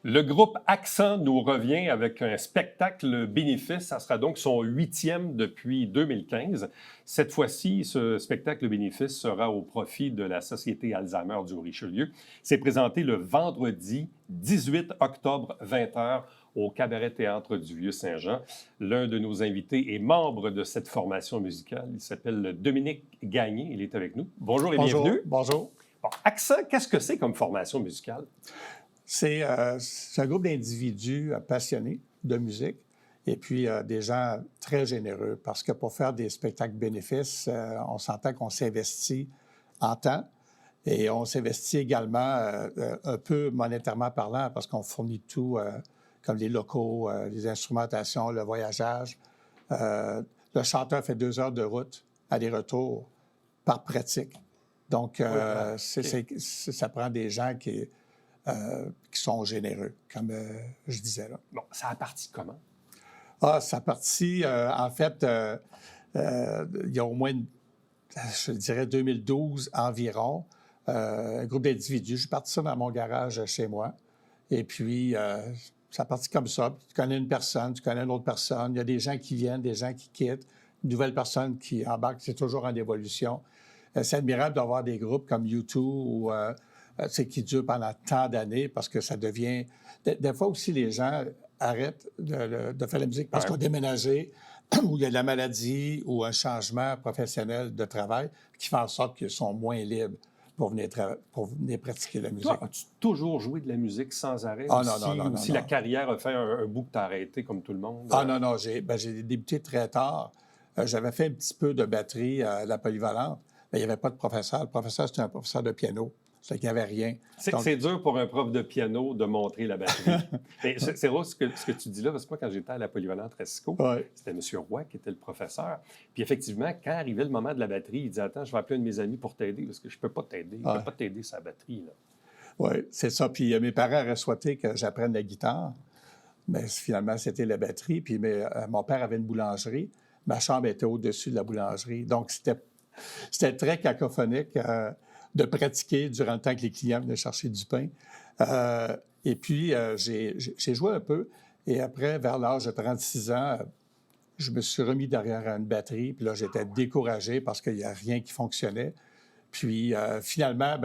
Le groupe Accent nous revient avec un spectacle bénéfice. Ça sera donc son 8e depuis 2015. Cette fois-ci, ce spectacle bénéfice sera au profit de la Société Alzheimer du Richelieu. C'est présenté le vendredi 18 octobre, 20h, au Cabaret Théâtre du Vieux-Saint-Jean. L'un de nos invités est membre de cette formation musicale. Il s'appelle Dominique Gagné. Il est avec nous. Bonjour et bienvenue. Bonjour. Bon, Accent, qu'est-ce que c'est comme formation musicale? C'est un groupe d'individus passionnés de musique et puis des gens très généreux parce que pour faire des spectacles bénéfices, on s'entend qu'on s'investit en temps et on s'investit également un peu monétairement parlant parce qu'on fournit tout comme les locaux, les instrumentations, le voyageage. Le chanteur fait 2 heures de route, aller-retour, par pratique. Donc, ça prend des gens qui sont généreux, comme je disais là. Bon, ça a parti comment? Ça a parti, en fait, il y a au moins, je dirais, 2012 environ, un groupe d'individus. Je suis parti ça dans mon garage chez moi. Et puis, ça a parti comme ça. Tu connais une personne, tu connais une autre personne. Il y a des gens qui viennent, des gens qui quittent, une nouvelle personne qui embarque. C'est toujours en évolution. C'est admirable d'avoir des groupes comme U2 ou qui durent pendant tant d'années parce que ça devient... Des fois aussi, les gens arrêtent de faire la musique parce qu'ils ont déménagé ou il y a de la maladie ou un changement professionnel de travail qui fait en sorte qu'ils sont moins libres pour venir pratiquer la musique. Toi, as-tu toujours joué de la musique sans arrêt? Non. Si la carrière a fait un bout que tu as arrêté comme tout le monde? Non. J'ai débuté très tard. J'avais fait un petit peu de batterie à la polyvalente. Mais il n'y avait pas de professeur. Le professeur, c'était un professeur de piano. C'est qu'il n'y avait rien. C'est dur pour un prof de piano de montrer la batterie. C'est drôle ce que tu dis là, parce que moi, quand j'étais à la polyvalente Racicot, c'était M. Roy qui était le professeur. Puis effectivement, quand arrivait le moment de la batterie, il disait « Attends, je vais appeler un de mes amis pour t'aider, parce que je ne peux pas t'aider. Je ne peux pas t'aider sur la batterie. » Oui, c'est ça. Puis mes parents auraient souhaité que j'apprenne la guitare, mais finalement, c'était la batterie. Puis mon père avait une boulangerie. Ma chambre était au-dessus de la boulangerie. Donc, c'était très cacophonique de pratiquer durant le temps que les clients venaient chercher du pain. Et puis, j'ai joué un peu. Et après, vers l'âge de 36 ans, je me suis remis derrière une batterie. Puis là, j'étais découragé parce qu'il n'y a rien qui fonctionnait. Puis, finalement,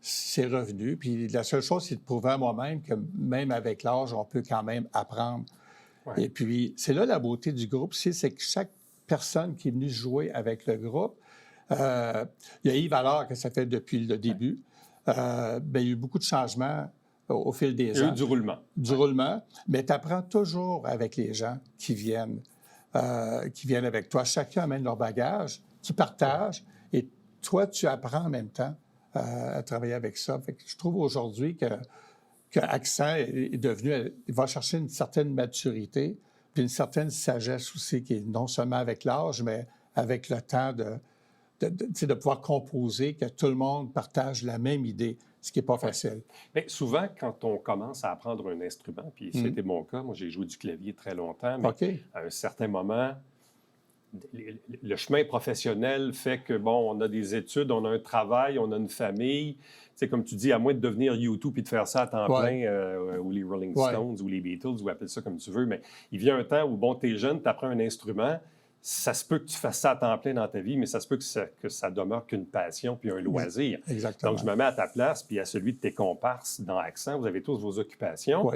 c'est revenu. Puis la seule chose, c'est de prouver à moi-même que même avec l'âge, on peut quand même apprendre. Ouais. Et puis, c'est là la beauté du groupe, c'est que chaque personne qui est venue jouer avec le groupe, il y a Yves Allard que ça fait depuis le début. Il y a eu beaucoup de changements au fil des ans. Il y a eu du roulement. Roulement, mais tu apprends toujours avec les gens qui viennent avec toi. Chacun amène leur bagage, tu partages, et toi, tu apprends en même temps à travailler avec ça. Fait que je trouve aujourd'hui que Accent est devenu... Il va chercher une certaine maturité, puis une certaine sagesse aussi, qui est non seulement avec l'âge, mais avec le temps de pouvoir composer, que tout le monde partage la même idée, ce qui n'est pas facile. Bien, souvent, quand on commence à apprendre un instrument, puis c'était mon cas, moi j'ai joué du clavier très longtemps, mais à un certain moment, le chemin professionnel fait que, bon, on a des études, on a un travail, on a une famille. C'est comme tu dis, à moins de devenir U2 puis de faire ça à temps plein, ou les Rolling Stones, ou les Beatles, ou appelle ça comme tu veux, mais il vient un temps où, bon, t'es jeune, t'apprends un instrument, ça se peut que tu fasses ça à temps plein dans ta vie, mais ça se peut que ça demeure qu'une passion puis un loisir. Exactement. Donc, je me mets à ta place puis à celui de tes comparses dans Accent. Vous avez tous vos occupations.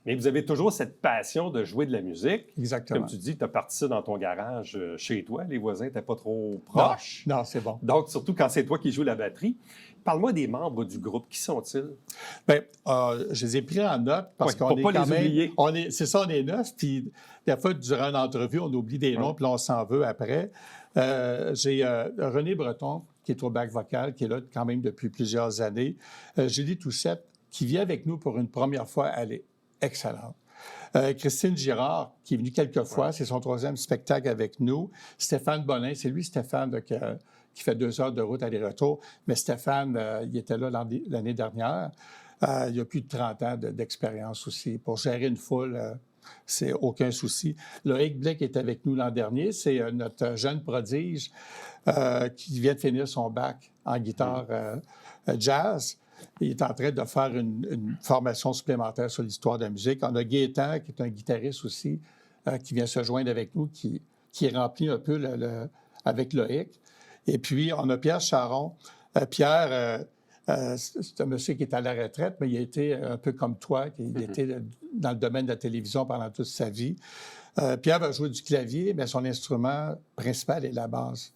Mais vous avez toujours cette passion de jouer de la musique. Exactement. Comme tu dis, tu as parti ça dans ton garage chez toi. Les voisins n'étaient pas trop proches. Non, c'est bon. Donc, surtout quand c'est toi qui joues la batterie. Parle-moi des membres du groupe. Qui sont-ils? Bien, je les ai pris en note parce qu'on est quand même... C'est ça, on est 9. Puis, des fois, durant l'entrevue, on oublie des noms, puis là, on s'en veut après. J'ai René Breton, qui est au back vocal, qui est là quand même depuis plusieurs années. Julie Touchette, qui vient avec nous pour une première fois. Elle est excellente. Christine Girard, qui est venue quelques fois, c'est son 3e spectacle avec nous. Stéphane Bonin, c'est lui, Stéphane, qui fait 2 heures de route aller-retour. Mais Stéphane, il était là l'année dernière. Il a plus de 30 ans d'expérience aussi. Pour gérer une foule, c'est aucun souci. Loïc Blake est avec nous l'an dernier. C'est notre jeune prodige qui vient de finir son bac en guitare jazz. il est en train de faire une formation supplémentaire sur l'histoire de la musique. On a Gaétan, qui est un guitariste aussi, qui vient se joindre avec nous, qui remplit un peu avec Loïc. Et puis, on a Pierre Charon. Pierre, c'est un monsieur qui est à la retraite, mais il a été un peu comme toi, il était dans le domaine de la télévision pendant toute sa vie. Pierre va jouer du clavier, mais son instrument principal est la basse.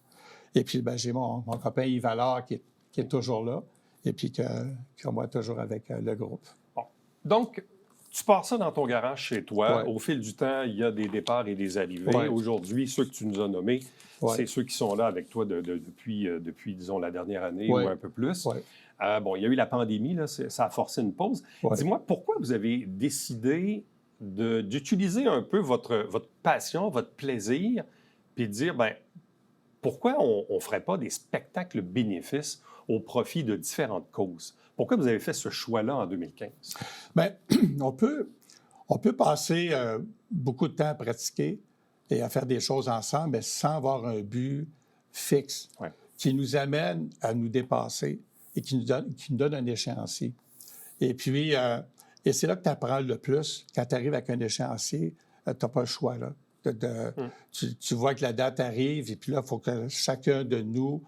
Et puis, j'ai mon copain Yves Allard qui est toujours là, et puis qu'on voit toujours avec le groupe. Bon. Donc, tu pars ça dans ton garage chez toi. Au fil du temps, il y a des départs et des arrivées. Aujourd'hui, ceux que tu nous as nommés, c'est ceux qui sont là avec toi depuis, disons, la dernière année ou un peu plus. Bon, il y a eu la pandémie, là, ça a forcé une pause. Dis-moi, pourquoi vous avez décidé d'utiliser un peu votre passion, votre plaisir, puis de dire, pourquoi on ne ferait pas des spectacles bénéfices au profit de différentes causes? Pourquoi vous avez fait ce choix-là en 2015? Bien, on peut passer beaucoup de temps à pratiquer et à faire des choses ensemble, mais sans avoir un but fixe qui nous amène à nous dépasser et qui nous donne un échéancier. Et puis, c'est là que tu apprends le plus. Quand tu arrives avec un échéancier, tu n'as pas le choix, là. Tu vois que la date arrive et puis là, il faut que chacun de nous,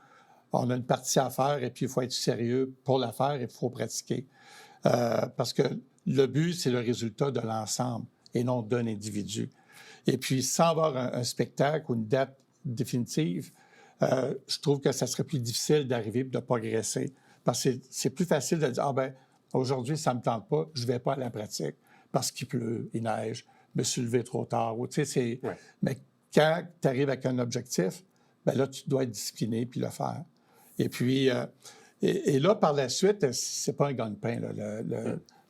on a une partie à faire et puis il faut être sérieux pour la faire et il faut pratiquer. Parce que le but, c'est le résultat de l'ensemble et non d'un individu. Et puis, sans avoir un spectacle ou une date définitive, je trouve que ça serait plus difficile d'arriver et de progresser. Parce que c'est plus facile de dire, aujourd'hui, ça ne me tente pas, je ne vais pas à la pratique parce qu'il pleut, il neige, je me suis levé trop tard. Ou, mais quand tu arrives avec un objectif, là, tu dois être discipliné puis le faire. Et puis, et là, par la suite, c'est pas un gagne-pain,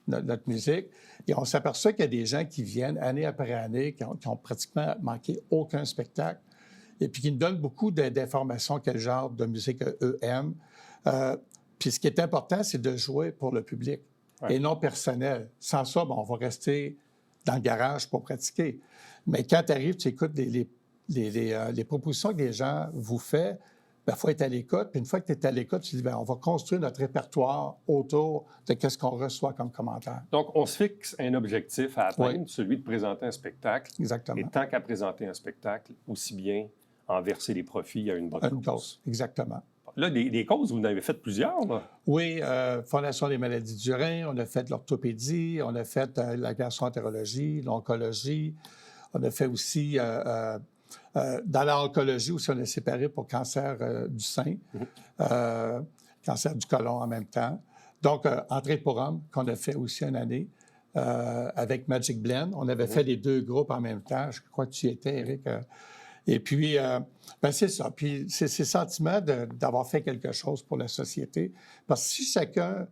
notre musique. Et on s'aperçoit qu'il y a des gens qui viennent année après année, qui ont pratiquement manqué aucun spectacle, et puis qui nous donnent beaucoup d'informations, quel genre de musique eux aiment. Puis ce qui est important, c'est de jouer pour le public et non personnel. Sans ça, on va rester dans le garage pour pratiquer. Mais quand tu arrives, tu écoutes les propositions que les gens vous font, il faut être à l'écoute. Puis une fois que tu es à l'écoute, tu dis, on va construire notre répertoire autour de ce qu'on reçoit comme commentaire. Donc, on se fixe un objectif à atteindre, celui de présenter un spectacle. Exactement. Et tant qu'à présenter un spectacle, aussi bien en verser les profits à une bonne cause. Exactement. Là, des causes, vous en avez fait plusieurs, là? Oui, Fondation des maladies du rein, on a fait l'orthopédie, on a fait la gastroentérologie, l'oncologie, on a fait aussi... dans l'oncologie aussi, on est séparé pour cancer du sein, cancer du côlon en même temps. Donc, Entrée pour hommes, qu'on a fait aussi une année avec Magic Blend. On avait fait les deux groupes en même temps. Je crois que tu y étais, Éric. Et puis, c'est ça. Puis, c'est ce sentiment d'avoir fait quelque chose pour la société. Parce que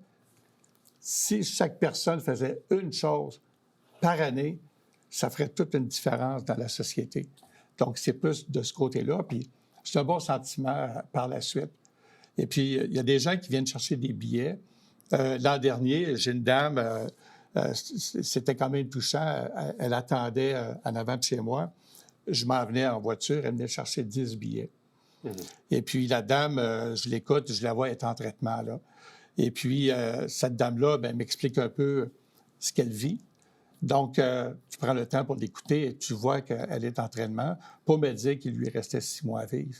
si chaque personne faisait une chose par année, ça ferait toute une différence dans la société. Donc, c'est plus de ce côté-là. Puis, c'est un bon sentiment par la suite. Et puis, il y a des gens qui viennent chercher des billets. L'an dernier, j'ai une dame, c'était quand même touchant. Elle attendait en avant de chez moi. Je m'en venais en voiture. Elle venait chercher 10 billets. Et puis, la dame, je l'écoute, je la vois être en traitement, là. Et puis, cette dame-là, m'explique un peu ce qu'elle vit. Donc, tu prends le temps pour l'écouter et tu vois qu'elle est en traitement pour me dire qu'il lui restait 6 mois à vivre.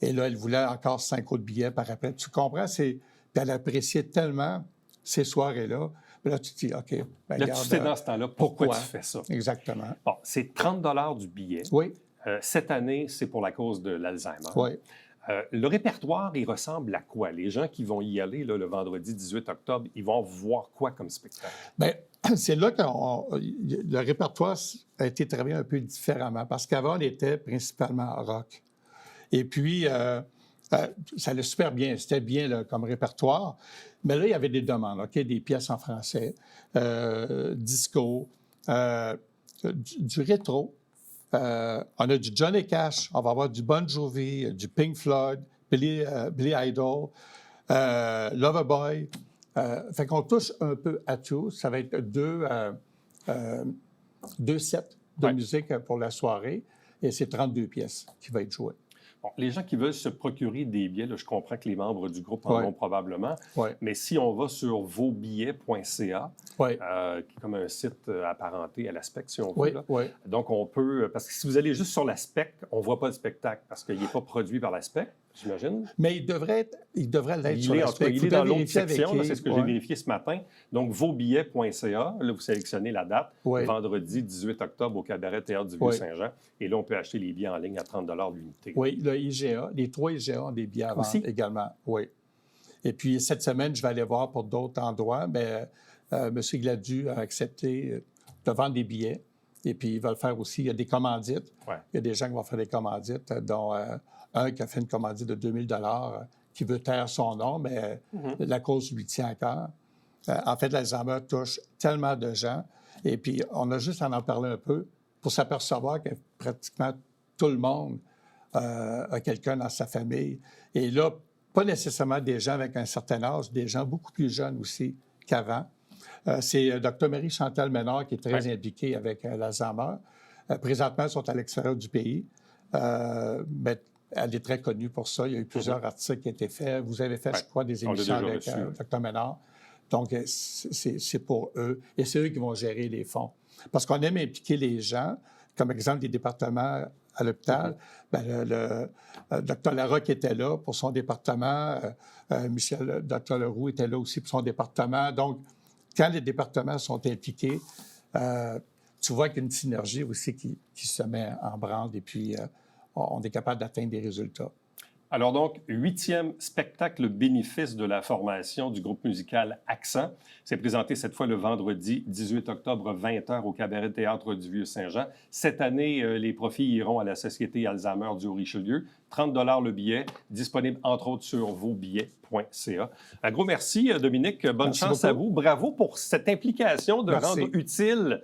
Et là, elle voulait encore 5 autres billets par après. Tu comprends? Puis elle appréciait tellement ces soirées-là. Mais là, tu te dis, OK. Là, tu sais dans ce temps-là pourquoi tu fais ça. Exactement. Bon, c'est 30 du billet. Oui. Cette année, c'est pour la cause de l'Alzheimer. Oui. Le répertoire, il ressemble à quoi? Les gens qui vont y aller là, le vendredi 18 octobre, ils vont voir quoi comme spectacle? Bien, c'est là que le répertoire a été travaillé un peu différemment parce qu'avant, on était principalement rock. Et puis, ça allait super bien. C'était bien là, comme répertoire. Mais là, il y avait des demandes, OK? Des pièces en français, disco, du rétro. On a du Johnny Cash, on va avoir du Bon Jovi, du Pink Floyd, Billy Idol, Loverboy. Fait qu'on touche un peu à tout. Ça va être deux sets de musique pour la soirée et c'est 32 pièces qui vont être jouées. Bon, les gens qui veulent se procurer des billets, là, je comprends que les membres du groupe en ont probablement, mais si on va sur vosbillets.ca, qui est comme un site apparenté à la SPEC, si on veut, là, donc on peut... Parce que si vous allez juste sur la SPEC, on ne voit pas le spectacle parce qu'il n'est pas produit par la SPEC, j'imagine. Mais il devrait l'être sur la SPEC. Il est dans l'autre section, c'est ce que j'ai vérifié ce matin. Donc, vosbillets.ca, là, vous sélectionnez la date, vendredi 18 octobre au Cabaret Théâtre du Vieux-Saint-Jean, et là, on peut acheter les billets en ligne à 30 $ l'unité. Oui, le IGA, les 3 IGA ont des billets à vendre également, oui. Et puis, cette semaine, je vais aller voir pour d'autres endroits, mais M. Gladu a accepté de vendre des billets. Et puis, il va le faire aussi. Il y a des commandites. Il y a des gens qui vont faire des commandites, dont un qui a fait une commandite de 2000 $ qui veut taire son nom, mais la cause lui tient à cœur. En fait, l'Alzheimer touche tellement de gens. Et puis, on a juste à en parler un peu pour s'apercevoir que pratiquement tout le monde a quelqu'un dans sa famille. Et là, pas nécessairement des gens avec un certain âge, des gens beaucoup plus jeunes aussi qu'avant. C'est Dr. Marie-Chantal Ménard qui est très impliquée avec l'Alzheimer. Présentement, ils sont à l'extérieur du pays. Mais elle est très connue pour ça. Il y a eu plusieurs articles qui ont été faits. Vous avez fait, je crois, des émissions avec Dr. Ménard. Donc, c'est pour eux. Et c'est eux qui vont gérer les fonds. Parce qu'on aime impliquer les gens, comme exemple des départements à l'hôpital. Le Dr. Larocque était là pour son département. Dr. Leroux était là aussi pour son département. Donc, quand les départements sont impliqués, tu vois qu'il y a une synergie aussi qui se met en branle et puis on est capable d'atteindre des résultats. Alors donc, 8e spectacle bénéfice de la formation du groupe musical Accent. C'est présenté cette fois le vendredi 18 octobre 20h au Cabaret Théâtre du Vieux-Saint-Jean. Cette année, les profits iront à la Société Alzheimer du Haut-Richelieu. 30 $ le billet, disponible entre autres sur vosbillets.ca. Un gros merci, Dominique. Bonne chance à vous. Bravo pour cette implication de rendre utile...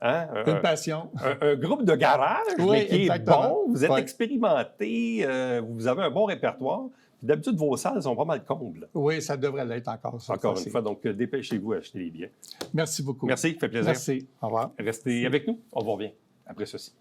une passion. Un groupe de garage, mais qui est bon. Vous êtes expérimenté, vous avez un bon répertoire. D'habitude, vos salles sont pas mal combles. Oui, ça devrait l'être encore. Encore une fois, donc dépêchez-vous à acheter les billets. Merci beaucoup. Merci, ça fait plaisir. Merci. Au revoir. Restez avec nous, on vous revient après ceci.